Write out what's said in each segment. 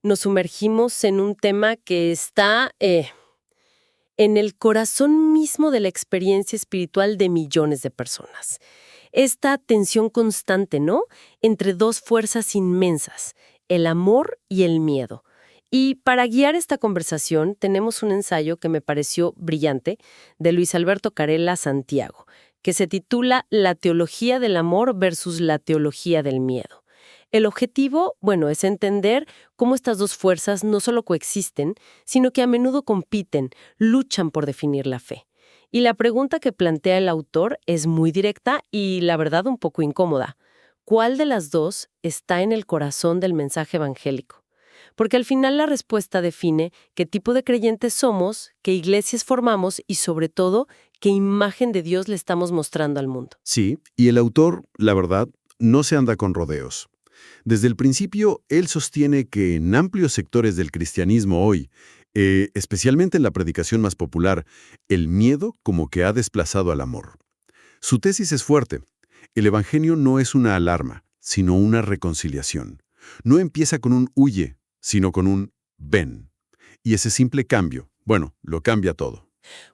nos sumergimos en un tema que está en el corazón mismo de la experiencia espiritual de millones de personas. Esta tensión constante, ¿no?, entre dos fuerzas inmensas, el amor y el miedo. Y para guiar esta conversación tenemos un ensayo que me pareció brillante de Luis Alberto Carella Santiago, que se titula La teología del amor versus la teología del miedo. El objetivo, bueno, es entender cómo estas dos fuerzas no solo coexisten, sino que a menudo compiten, luchan por definir la fe. Y la pregunta que plantea el autor es muy directa y, la verdad, un poco incómoda. ¿Cuál de las dos está en el corazón del mensaje evangélico? Porque al final la respuesta define qué tipo de creyentes somos, qué iglesias formamos y, sobre todo, qué imagen de Dios le estamos mostrando al mundo. Sí, y el autor, la verdad, no se anda con rodeos. Desde el principio, él sostiene que en amplios sectores del cristianismo hoy, especialmente en la predicación más popular, el miedo como que ha desplazado al amor. Su tesis es fuerte. El evangelio no es una alarma, sino una reconciliación. No empieza con un huye, sino con un ven. Y ese simple cambio, bueno, lo cambia todo.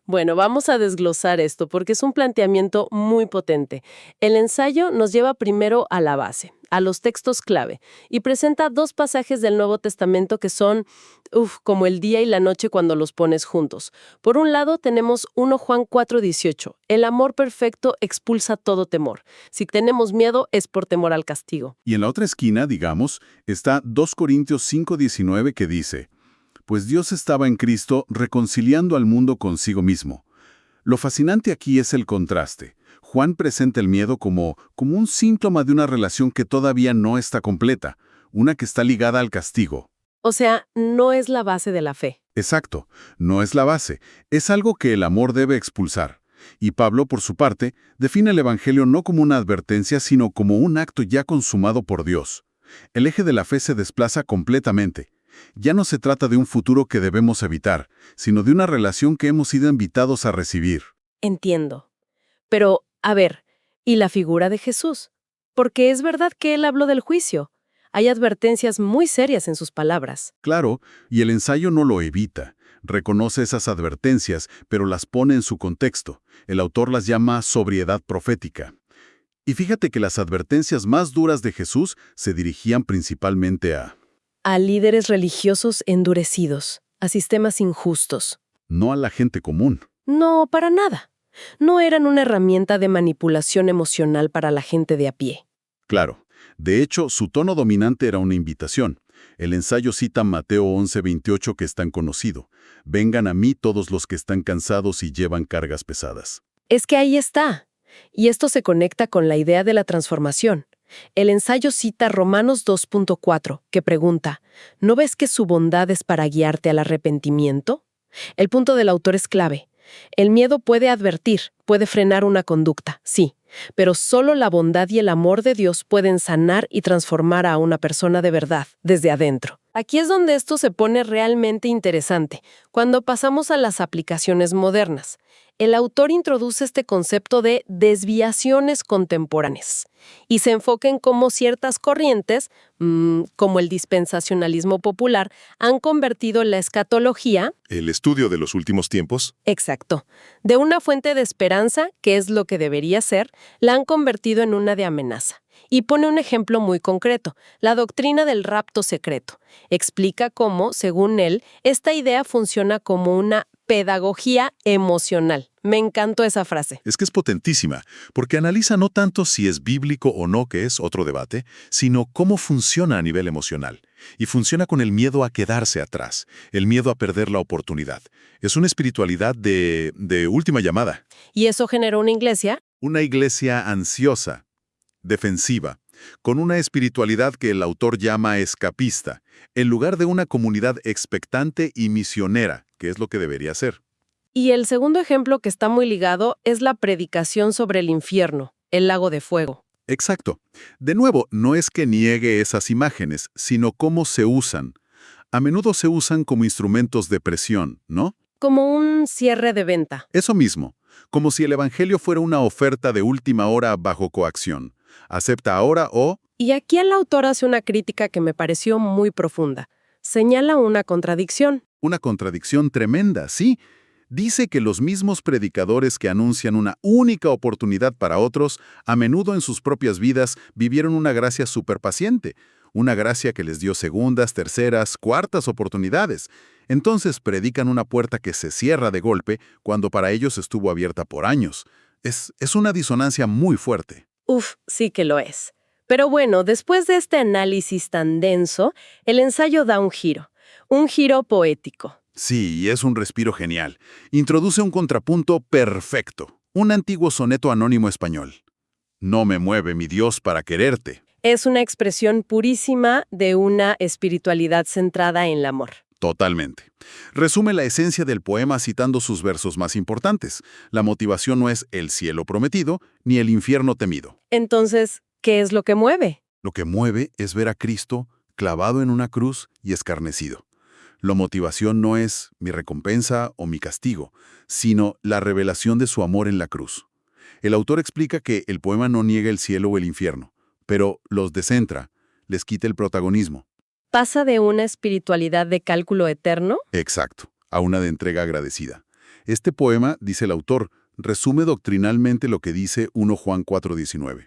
Bueno, vamos a desglosar esto porque es un planteamiento muy potente. El ensayo nos lleva primero a la base, a los textos clave, y presenta dos pasajes del Nuevo Testamento que son, como el día y la noche cuando los pones juntos. Por un lado tenemos 1 Juan 4:18. El amor perfecto expulsa todo temor. Si tenemos miedo es por temor al castigo. Y en la otra esquina, digamos, está 2 Corintios 5:19 que dice: pues Dios estaba en Cristo reconciliando al mundo consigo mismo. Lo fascinante aquí es el contraste. Juan presenta el miedo como un síntoma de una relación que todavía no está completa, una que está ligada al castigo. O sea, no es la base de la fe. Exacto, no es la base, es algo que el amor debe expulsar. Y Pablo, por su parte, define el Evangelio no como una advertencia, sino como un acto ya consumado por Dios. El eje de la fe se desplaza completamente. Ya no se trata de un futuro que debemos evitar, sino de una relación que hemos sido invitados a recibir. Entiendo. Pero, a ver, ¿y la figura de Jesús? Porque es verdad que él habló del juicio. Hay advertencias muy serias en sus palabras. Claro, y el ensayo no lo evita. Reconoce esas advertencias, pero las pone en su contexto. El autor las llama sobriedad profética. Y fíjate que las advertencias más duras de Jesús se dirigían principalmente a líderes religiosos endurecidos, a sistemas injustos. no a la gente común. No, para nada. No eran una herramienta de manipulación emocional para la gente de a pie. Claro, de hecho, su tono dominante era una invitación. El ensayo cita Mateo 11:28 que es tan conocido. Vengan a mí todos los que están cansados y llevan cargas pesadas. Es que ahí está. Y esto se conecta con la idea de la transformación. El ensayo cita Romanos 2.4, que pregunta, ¿no ves que su bondad es para guiarte al arrepentimiento? El punto del autor es clave. El miedo puede advertir, puede frenar una conducta, sí, pero solo la bondad y el amor de Dios pueden sanar y transformar a una persona de verdad, desde adentro. Aquí es donde esto se pone realmente interesante, cuando pasamos a las aplicaciones modernas. El autor introduce este concepto de desviaciones contemporáneas y se enfoca en cómo ciertas corrientes, como el dispensacionalismo popular, han convertido la escatología, el estudio de los últimos tiempos, exacto, de una fuente de esperanza, que es lo que debería ser, la han convertido en una de amenaza. Y pone un ejemplo muy concreto, la doctrina del rapto secreto. Explica cómo, según él, esta idea funciona como una pedagogía emocional. Me encantó esa frase. Es que es potentísima, porque analiza no tanto si es bíblico o no, que es otro debate, sino cómo funciona a nivel emocional. Y funciona con el miedo a quedarse atrás, el miedo a perder la oportunidad. Es una espiritualidad de última llamada. ¿Y eso generó una iglesia? Una iglesia ansiosa, defensiva, con una espiritualidad que el autor llama escapista, en lugar de una comunidad expectante y misionera, que es lo que debería ser. Y el segundo ejemplo que está muy ligado es la predicación sobre el infierno, el lago de fuego. Exacto. De nuevo, no es que niegue esas imágenes, sino cómo se usan. A menudo se usan como instrumentos de presión, ¿no? Como un cierre de venta. Eso mismo, como si el evangelio fuera una oferta de última hora bajo coacción. Acepta ahora o... Y aquí el autor hace una crítica que me pareció muy profunda. señala una contradicción. Una contradicción tremenda, sí. Dice que los mismos predicadores que anuncian una única oportunidad para otros, a menudo en sus propias vidas vivieron una gracia superpaciente, una gracia que les dio segundas, terceras, cuartas oportunidades. Entonces predican una puerta que se cierra de golpe cuando para ellos estuvo abierta por años. Es una disonancia muy fuerte. Uf, sí que lo es. Pero bueno, después de este análisis tan denso, el ensayo da un giro poético. Sí, y es un respiro genial. Introduce un contrapunto perfecto, un antiguo soneto anónimo español. No me mueve mi Dios para quererte. Es una expresión purísima de una espiritualidad centrada en el amor. Totalmente. Resume la esencia del poema citando sus versos más importantes. La motivación no es el cielo prometido ni el infierno temido. Entonces, ¿qué es lo que mueve? Lo que mueve es ver a Cristo clavado en una cruz y escarnecido. La motivación no es mi recompensa o mi castigo, sino la revelación de su amor en la cruz. El autor explica que el poema no niega el cielo o el infierno, pero los descentra, les quita el protagonismo. ¿Pasa de una espiritualidad de cálculo eterno? Exacto, a una de entrega agradecida. Este poema, dice el autor, resume doctrinalmente lo que dice 1 Juan 4:19.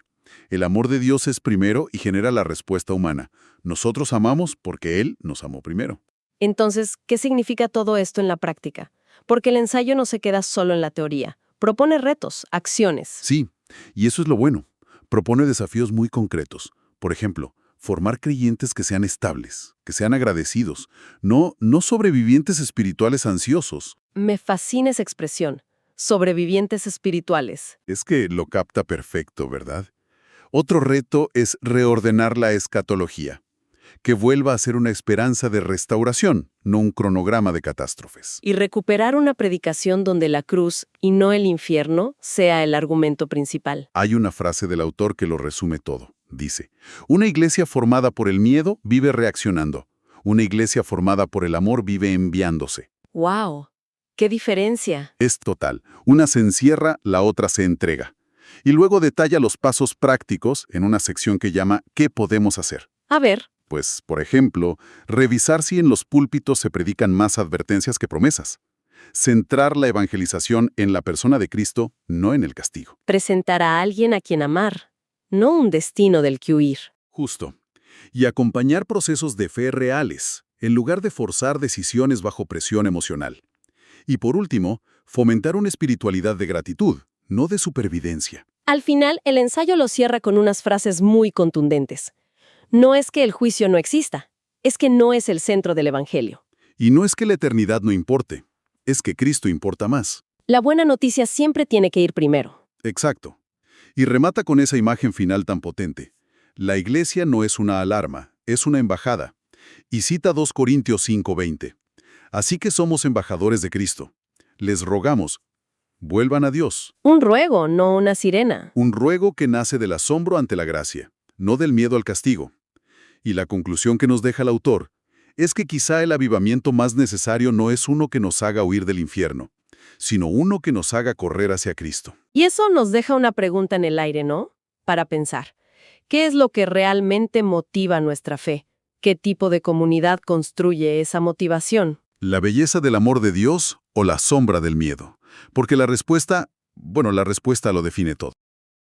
El amor de Dios es primero y genera la respuesta humana. Nosotros amamos porque Él nos amó primero. Entonces, ¿qué significa todo esto en la práctica? Porque el ensayo no se queda solo en la teoría. Propone retos, acciones. Sí, y eso es lo bueno. Propone desafíos muy concretos. Por ejemplo, formar creyentes que sean estables, que sean agradecidos, no sobrevivientes espirituales ansiosos. Me fascina esa expresión. Sobrevivientes espirituales. Es que lo capta perfecto, ¿verdad? Otro reto es reordenar la escatología, que vuelva a ser una esperanza de restauración, no un cronograma de catástrofes. Y recuperar una predicación donde la cruz, y no el infierno, sea el argumento principal. Hay una frase del autor que lo resume todo. Dice, una iglesia formada por el miedo vive reaccionando. Una iglesia formada por el amor vive enviándose. ¡Wow! ¡Qué diferencia! Es total. Una se encierra, la otra se entrega. Y luego detalla los pasos prácticos en una sección que llama ¿Qué podemos hacer? A ver. Pues, por ejemplo, revisar si en los púlpitos se predican más advertencias que promesas. Centrar la evangelización en la persona de Cristo, no en el castigo. Presentar a alguien a quien amar, no un destino del que huir. Justo. Y acompañar procesos de fe reales, en lugar de forzar decisiones bajo presión emocional. Y por último, fomentar una espiritualidad de gratitud, no de supervivencia. Al final, el ensayo lo cierra con unas frases muy contundentes. No es que el juicio no exista, es que no es el centro del Evangelio. Y no es que la eternidad no importe, es que Cristo importa más. La buena noticia siempre tiene que ir primero. Exacto. Y remata con esa imagen final tan potente. La iglesia no es una alarma, es una embajada. Y cita 2 Corintios 5:20. Así que somos embajadores de Cristo. Les rogamos, vuelvan a Dios. Un ruego, no una sirena. Un ruego que nace del asombro ante la gracia, no del miedo al castigo. Y la conclusión que nos deja el autor es que quizá el avivamiento más necesario no es uno que nos haga huir del infierno, sino uno que nos haga correr hacia Cristo. Y eso nos deja una pregunta en el aire, ¿no? Para pensar. ¿Qué es lo que realmente motiva nuestra fe? ¿Qué tipo de comunidad construye esa motivación? ¿La belleza del amor de Dios o la sombra del miedo? Porque la respuesta lo define todo.